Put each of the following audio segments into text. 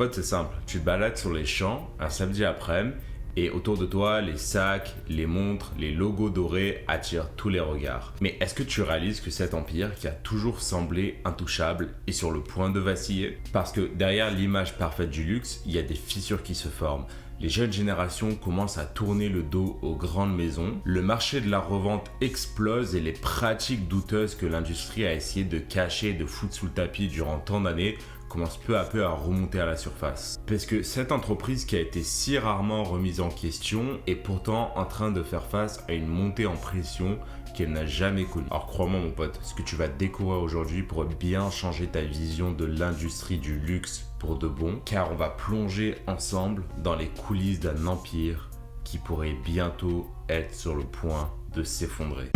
pote, c'est simple. Tu te balades sur les champs un samedi après-midi et autour de toi, les sacs, les montres, les logos dorés attirent tous les regards. Mais est-ce que tu réalises que cet empire qui a toujours semblé intouchable est sur le point de vaciller? Parce que derrière l'image parfaite du luxe, il y a des fissures qui se forment. Les jeunes générations commencent à tourner le dos aux grandes maisons. Le marché de la revente explose et les pratiques douteuses que l'industrie a essayé de cacher et de foutre sous le tapis durant tant d'années commence peu à peu à remonter à la surface. Parce que cette entreprise qui a été si rarement remise en question est pourtant en train de faire face à une montée en pression qu'elle n'a jamais connue. Alors crois-moi mon pote, ce que tu vas découvrir aujourd'hui pourrait bien changer ta vision de l'industrie du luxe pour de bon, car on va plonger ensemble dans les coulisses d'un empire qui pourrait bientôt être sur le point de s'effondrer.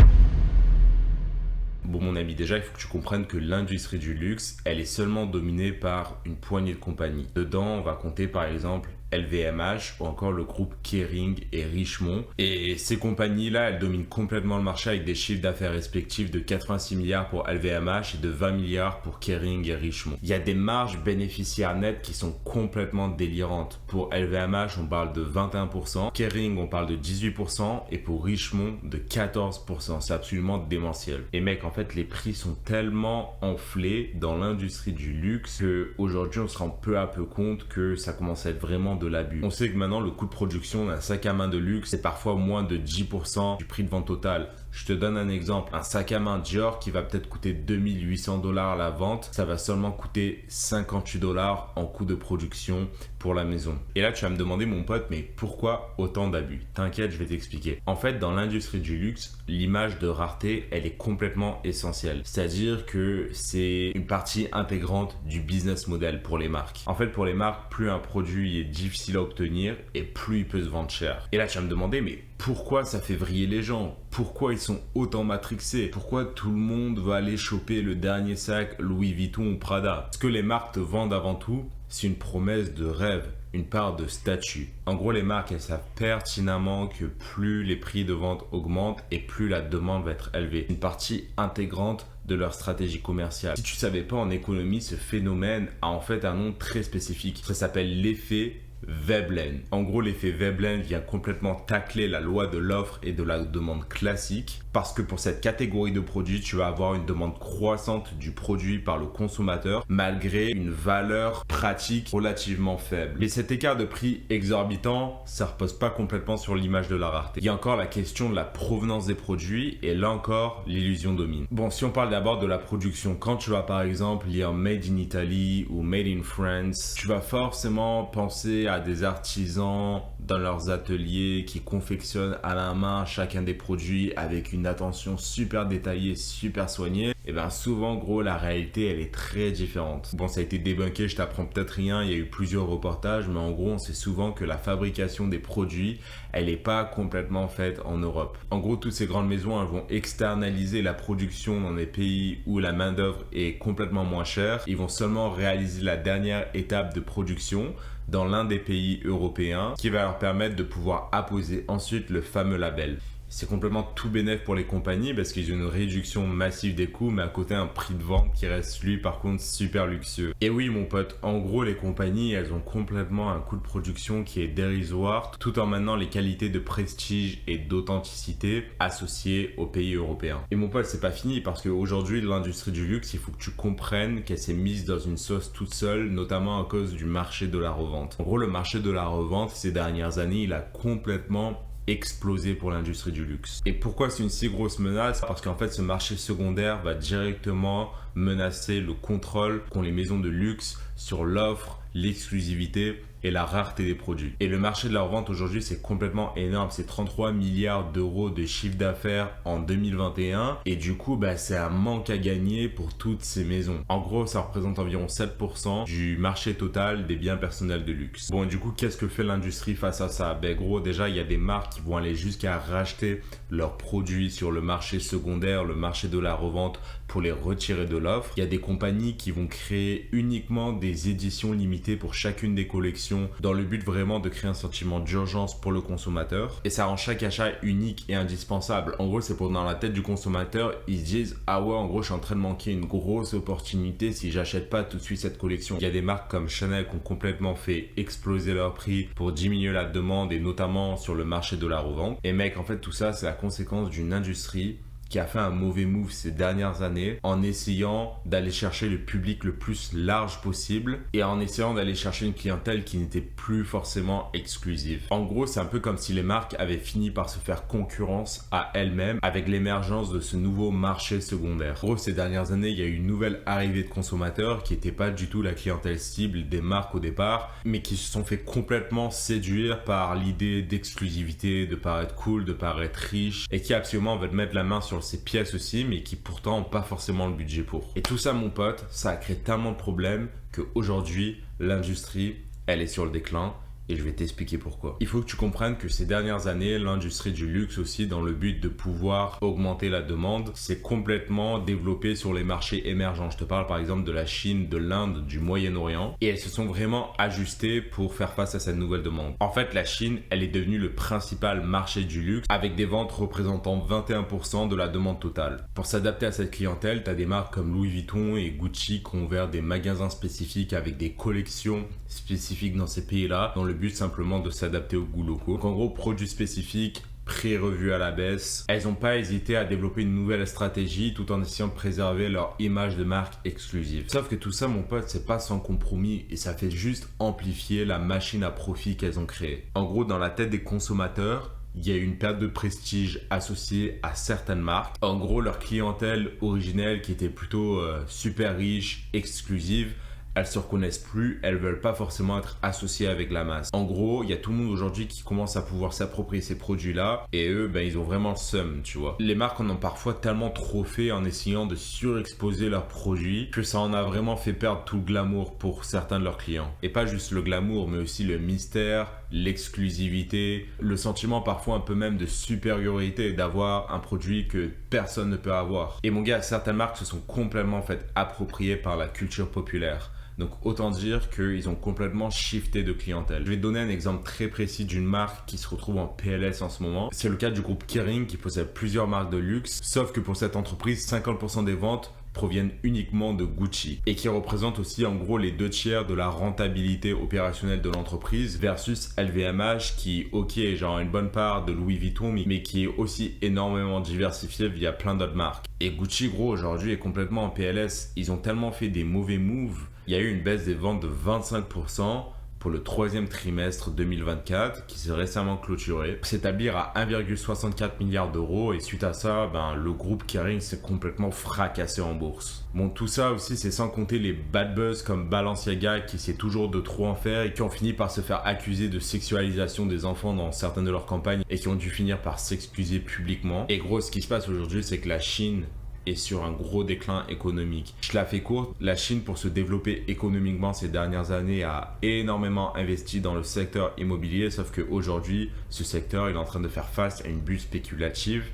Bon mon ami, déjà il faut que tu comprennes que l'industrie du luxe, elle est seulement dominée par une poignée de compagnies. Dedans, on va compter par exemple LVMH ou encore le groupe Kering et Richemont. Et ces compagnies-là, elles dominent complètement le marché avec des chiffres d'affaires respectifs de 86 milliards pour LVMH et de 20 milliards pour Kering et Richemont. Il y a des marges bénéficiaires nettes qui sont complètement délirantes. Pour LVMH, on parle de 21%, Kering, on parle de 18% et pour Richemont, de 14%. C'est absolument démentiel. Et mec, en fait, les prix sont tellement enflés dans l'industrie du luxe qu'aujourd'hui, on se rend peu à peu compte que ça commence à être vraiment de l'abus. On sait que maintenant le coût de production d'un sac à main de luxe c'est parfois moins de 10% du prix de vente total. Je te donne un exemple, un sac à main Dior qui va peut-être coûter 2800 $ à la vente, ça va seulement coûter 58 $ en coût de production pour la maison. Et là tu vas me demander mon pote, mais pourquoi autant d'abus? T'inquiète, je vais t'expliquer. En fait, dans l'industrie du luxe, l'image de rareté, elle est complètement essentielle. C'est-à-dire que c'est une partie intégrante du business model pour les marques. En fait, pour les marques, plus un produit est difficile à obtenir et plus il peut se vendre cher. Et là tu vas me demander, mais pourquoi ça fait vriller les gens? Pourquoi ils sont autant matrixés? Pourquoi tout le monde va aller choper le dernier sac Louis Vuitton ou Prada? Ce que les marques te vendent avant tout, c'est une promesse de rêve, une part de statut. En gros, les marques, elles savent pertinemment que plus les prix de vente augmentent et plus la demande va être élevée. Une partie intégrante de leur stratégie commerciale. Si tu savais pas, en économie, ce phénomène a en fait un nom très spécifique. Ça s'appelle l'effet Veblen. En gros, l'effet Veblen vient complètement tacler la loi de l'offre et de la demande classique parce que pour cette catégorie de produits, tu vas avoir une demande croissante du produit par le consommateur malgré une valeur pratique relativement faible. Et cet écart de prix exorbitant, ça repose pas complètement sur l'image de la rareté. Il y a encore la question de la provenance des produits et là encore, l'illusion domine. Bon, si on parle d'abord de la production, quand tu vas par exemple lire Made in Italy ou Made in France, tu vas forcément penser à des artisans dans leurs ateliers qui confectionnent à la main chacun des produits avec une attention super détaillée, super soignée. Et bien souvent gros, la réalité elle est très différente. Bon, ça a été débunké, je t'apprends peut-être rien, il y a eu plusieurs reportages, mais en gros on sait souvent que la fabrication des produits elle n'est pas complètement faite en Europe. En gros, toutes ces grandes maisons elles vont externaliser la production dans des pays où la main d'œuvre est complètement moins chère. Ils vont seulement réaliser la dernière étape de production dans l'un des pays européens qui va leur permettre de pouvoir apposer ensuite le fameux label. C'est complètement tout bénef pour les compagnies parce qu'ils ont une réduction massive des coûts mais à côté un prix de vente qui reste lui par contre super luxueux. Et oui mon pote, en gros les compagnies elles ont complètement un coût de production qui est dérisoire tout en maintenant les qualités de prestige et d'authenticité associées aux pays européens. Et mon pote, c'est pas fini parce qu'aujourd'hui l'industrie du luxe, il faut que tu comprennes qu'elle s'est mise dans une sauce toute seule, notamment à cause du marché de la revente. En gros, le marché de la revente ces dernières années il a complètement explosé pour l'industrie du luxe. Et pourquoi c'est une si grosse menace? Parce qu'en fait ce marché secondaire va directement menacer le contrôle qu'ont les maisons de luxe sur l'offre, l'exclusivité et la rareté des produits. Et le marché de la revente aujourd'hui c'est complètement énorme, c'est 33 milliards d'euros de chiffre d'affaires en 2021 et du coup c'est un manque à gagner pour toutes ces maisons. En gros ça représente environ 7% du marché total des biens personnels de luxe. Bon, du coup qu'est-ce que fait l'industrie face à ça? Gros, déjà il y a des marques qui vont aller jusqu'à racheter leurs produits sur le marché secondaire, le marché de la revente pour les retirer de l'offre. Il y a des compagnies qui vont créer uniquement des éditions limitées pour chacune des collections dans le but vraiment de créer un sentiment d'urgence pour le consommateur. Et ça rend chaque achat unique et indispensable. En gros, c'est pour dans la tête du consommateur, ils se disent « Ah ouais, en gros, je suis en train de manquer une grosse opportunité si j'achète pas tout de suite cette collection. » Il y a des marques comme Chanel qui ont complètement fait exploser leur prix pour diminuer la demande et notamment sur le marché de la revente. Et mec, en fait, tout ça, c'est la conséquence d'une industrie qui a fait un mauvais move ces dernières années en essayant d'aller chercher le public le plus large possible et en essayant d'aller chercher une clientèle qui n'était plus forcément exclusive. En gros, c'est un peu comme si les marques avaient fini par se faire concurrence à elles-mêmes avec l'émergence de ce nouveau marché secondaire. En gros, ces dernières années, il y a eu une nouvelle arrivée de consommateurs qui n'étaient pas du tout la clientèle cible des marques au départ, mais qui se sont fait complètement séduire par l'idée d'exclusivité, de paraître cool, de paraître riche et qui absolument veulent mettre la main sur ces pièces aussi, mais qui pourtant n'ont pas forcément le budget pour. Et tout ça, mon pote, ça a créé tellement de problèmes qu'aujourd'hui, l'industrie, elle est sur le déclin. Et je vais t'expliquer pourquoi. Il faut que tu comprennes que ces dernières années, l'industrie du luxe aussi, dans le but de pouvoir augmenter la demande, s'est complètement développée sur les marchés émergents. Je te parle par exemple de la Chine, de l'Inde, du Moyen-Orient. Et elles se sont vraiment ajustées pour faire face à cette nouvelle demande. En fait, la Chine, elle est devenue le principal marché du luxe avec des ventes représentant 21% de la demande totale. Pour s'adapter à cette clientèle, tu as des marques comme Louis Vuitton et Gucci qui ont ouvert des magasins spécifiques avec des collections spécifiques dans ces pays-là, dans le but simplement de s'adapter aux goûts locaux. Donc en gros, produits spécifiques, prix revus à la baisse. Elles n'ont pas hésité à développer une nouvelle stratégie tout en essayant de préserver leur image de marque exclusive. Sauf que tout ça, mon pote, c'est pas sans compromis et ça fait juste amplifier la machine à profit qu'elles ont créée. En gros, dans la tête des consommateurs, il y a eu une perte de prestige associée à certaines marques. En gros, leur clientèle originelle qui était plutôt super riche, exclusive, elles se reconnaissent plus, elles veulent pas forcément être associées avec la masse. En gros, il y a tout le monde aujourd'hui qui commence à pouvoir s'approprier ces produits-là et eux, ils ont vraiment le seum, tu vois. Les marques en ont parfois tellement trop fait en essayant de surexposer leurs produits que ça en a vraiment fait perdre tout le glamour pour certains de leurs clients. Et pas juste le glamour, mais aussi le mystère, l'exclusivité, le sentiment parfois un peu même de supériorité d'avoir un produit que personne ne peut avoir. Et mon gars, certaines marques se sont complètement faites approprier par la culture populaire. Donc autant dire qu'ils ont complètement shifté de clientèle. Je vais te donner un exemple très précis d'une marque qui se retrouve en PLS en ce moment. C'est le cas du groupe Kering qui possède plusieurs marques de luxe. Sauf que pour cette entreprise, 50% des ventes proviennent uniquement de Gucci et qui représente aussi en gros les 2/3 de la rentabilité opérationnelle de l'entreprise versus LVMH qui est genre une bonne part de Louis Vuitton mais qui est aussi énormément diversifié via plein d'autres marques. Et Gucci gros aujourd'hui est complètement en PLS. Ils ont tellement fait des mauvais moves. Il y a eu une baisse des ventes de 25% pour le troisième trimestre 2024 qui s'est récemment clôturé, pour s'établir à 1,64 milliard d'euros et suite à ça, le groupe Kering s'est complètement fracassé en bourse. Bon, tout ça aussi, c'est sans compter les bad buzz comme Balenciaga qui essaient toujours de trop en faire et qui ont fini par se faire accuser de sexualisation des enfants dans certaines de leurs campagnes et qui ont dû finir par s'excuser publiquement. Et gros, ce qui se passe aujourd'hui, c'est que la Chine est sur un gros déclin économique. Je te la fais courte, la Chine pour se développer économiquement ces dernières années a énormément investi dans le secteur immobilier, sauf qu'aujourd'hui, ce secteur il est en train de faire face à une bulle spéculative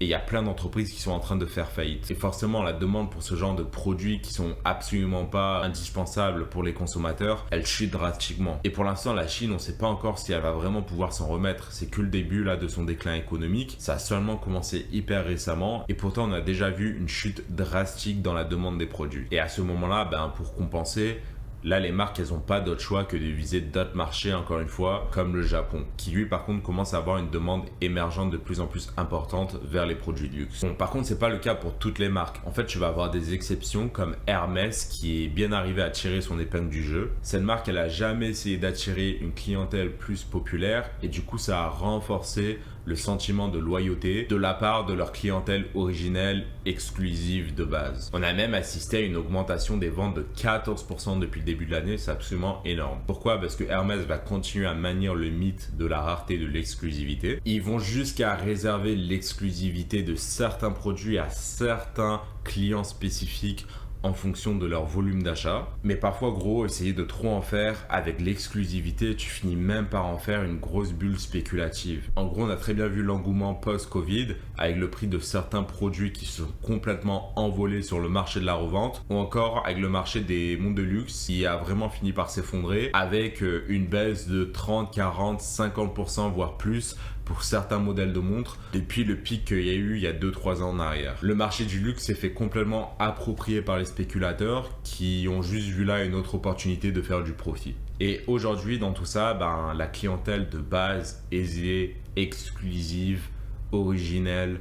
et il y a plein d'entreprises qui sont en train de faire faillite. Et forcément, la demande pour ce genre de produits qui sont absolument pas indispensables pour les consommateurs, elle chute drastiquement. Et pour l'instant, la Chine, on ne sait pas encore si elle va vraiment pouvoir s'en remettre. C'est que le début là de son déclin économique. Ça a seulement commencé hyper récemment et pourtant on a déjà vu une chute drastique dans la demande des produits. Et à ce moment-là, pour compenser, là, les marques, elles n'ont pas d'autre choix que de viser d'autres marchés, encore une fois, comme le Japon, qui lui, par contre, commence à avoir une demande émergente de plus en plus importante vers les produits de luxe. Bon, par contre, c'est pas le cas pour toutes les marques. En fait, tu vas avoir des exceptions comme Hermès, qui est bien arrivé à tirer son épingle du jeu. Cette marque, elle a jamais essayé d'attirer une clientèle plus populaire et du coup, ça a renforcé le sentiment de loyauté de la part de leur clientèle originelle exclusive de base. On a même assisté à une augmentation des ventes de 14% depuis le début de l'année, c'est absolument énorme. Pourquoi? Parce que Hermès va continuer à maintenir le mythe de la rareté, de l'exclusivité. Ils vont jusqu'à réserver l'exclusivité de certains produits à certains clients spécifiques en fonction de leur volume d'achat. Mais parfois, gros, essayer de trop en faire avec l'exclusivité, tu finis même par en faire une grosse bulle spéculative. En gros, on a très bien vu l'engouement post-Covid avec le prix de certains produits qui se sont complètement envolés sur le marché de la revente, ou encore avec le marché des montres de luxe qui a vraiment fini par s'effondrer avec une baisse de 30, 40, 50% voire plus pour certains modèles de montres depuis le pic qu'il y a eu il y a 2-3 ans en arrière. Le marché du luxe s'est fait complètement approprié par les spéculateurs qui ont juste vu là une autre opportunité de faire du profit. Et aujourd'hui, dans tout ça, la clientèle de base, aisée, exclusive, originelle,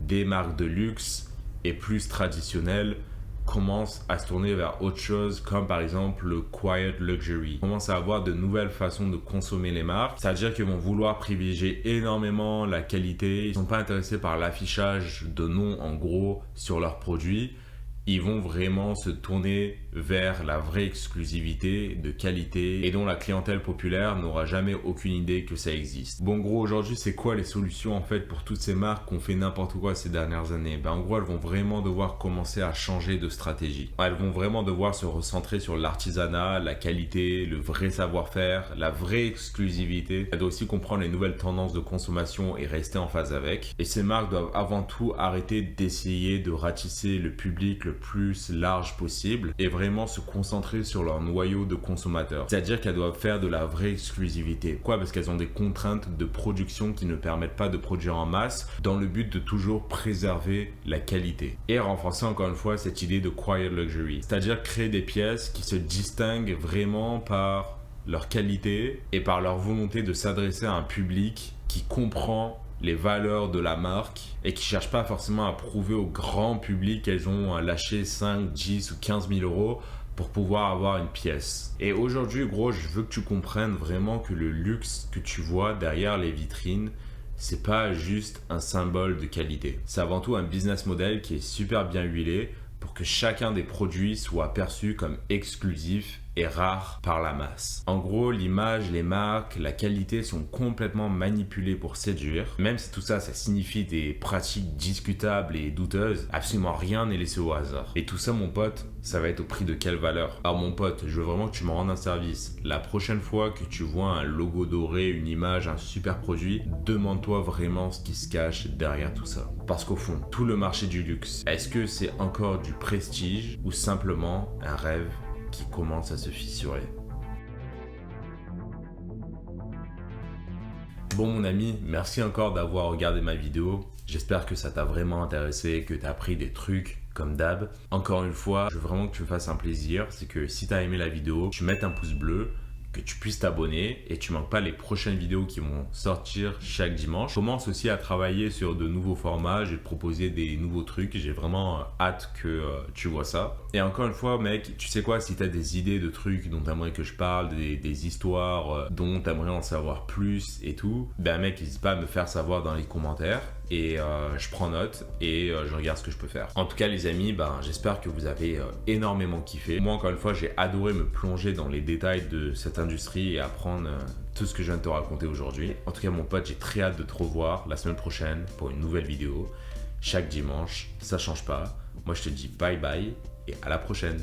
des marques de luxe et plus traditionnelle commence à se tourner vers autre chose, comme par exemple le quiet luxury. Ils commencent à avoir de nouvelles façons de consommer les marques, c'est-à-dire qu'ils vont vouloir privilégier énormément la qualité. Ils ne sont pas intéressés par l'affichage de noms en gros sur leurs produits. Ils vont vraiment se tourner vers la vraie exclusivité de qualité et dont la clientèle populaire n'aura jamais aucune idée que ça existe. Bon, gros, aujourd'hui, c'est quoi les solutions en fait pour toutes ces marques qui ont fait n'importe quoi ces dernières années? En gros, elles vont vraiment devoir commencer à changer de stratégie. Elles vont vraiment devoir se recentrer sur l'artisanat, la qualité, le vrai savoir-faire, la vraie exclusivité. Elles doivent aussi comprendre les nouvelles tendances de consommation et rester en phase avec. Et ces marques doivent avant tout arrêter d'essayer de ratisser le public le plus large possible et vraiment se concentrer sur leur noyau de consommateurs. C'est-à-dire qu'elles doivent faire de la vraie exclusivité. Pourquoi? Parce qu'elles ont des contraintes de production qui ne permettent pas de produire en masse dans le but de toujours préserver la qualité. Et renforcer encore une fois cette idée de quiet luxury. C'est-à-dire créer des pièces qui se distinguent vraiment par leur qualité et par leur volonté de s'adresser à un public qui comprend les valeurs de la marque et qui ne cherchent pas forcément à prouver au grand public qu'elles ont lâché 5, 10 ou 15 000 euros pour pouvoir avoir une pièce. Et aujourd'hui, gros, je veux que tu comprennes vraiment que le luxe que tu vois derrière les vitrines, c'est pas juste un symbole de qualité. C'est avant tout un business model qui est super bien huilé pour que chacun des produits soit perçu comme exclusif et rare par la masse. En gros, l'image, les marques, la qualité sont complètement manipulées pour séduire. Même si tout ça, ça signifie des pratiques discutables et douteuses, absolument rien n'est laissé au hasard. Et tout ça, mon pote, ça va être au prix de quelle valeur? Alors mon pote, je veux vraiment que tu me rendes un service. La prochaine fois que tu vois un logo doré, une image, un super produit, demande-toi vraiment ce qui se cache derrière tout ça. Parce qu'au fond, tout le marché du luxe, est-ce que c'est encore du prestige ou simplement un rêve qui commence à se fissurer? Bon mon ami, merci encore d'avoir regardé ma vidéo. J'espère que ça t'a vraiment intéressé, que tu as appris des trucs comme d'hab. Encore une fois, je veux vraiment que tu me fasses un plaisir. C'est que si tu as aimé la vidéo, tu mettes un pouce bleu, que tu puisses t'abonner et tu manques pas les prochaines vidéos qui vont sortir chaque dimanche. Je commence aussi à travailler sur de nouveaux formats, je vais te proposer des nouveaux trucs, j'ai vraiment hâte que tu vois ça. Et encore une fois mec, tu sais quoi, si tu as des idées de trucs dont tu aimerais que je parle, des histoires dont tu aimerais en savoir plus et tout, mec, n'hésite pas à me faire savoir dans les commentaires. Et je prends note et je regarde ce que je peux faire. En tout cas les amis, j'espère que vous avez énormément kiffé. Moi encore une fois, j'ai adoré me plonger dans les détails de cette industrie et apprendre tout ce que je viens de te raconter aujourd'hui. En tout cas mon pote, j'ai très hâte de te revoir la semaine prochaine pour une nouvelle vidéo. Chaque dimanche, ça change pas. Moi je te dis bye bye et à la prochaine.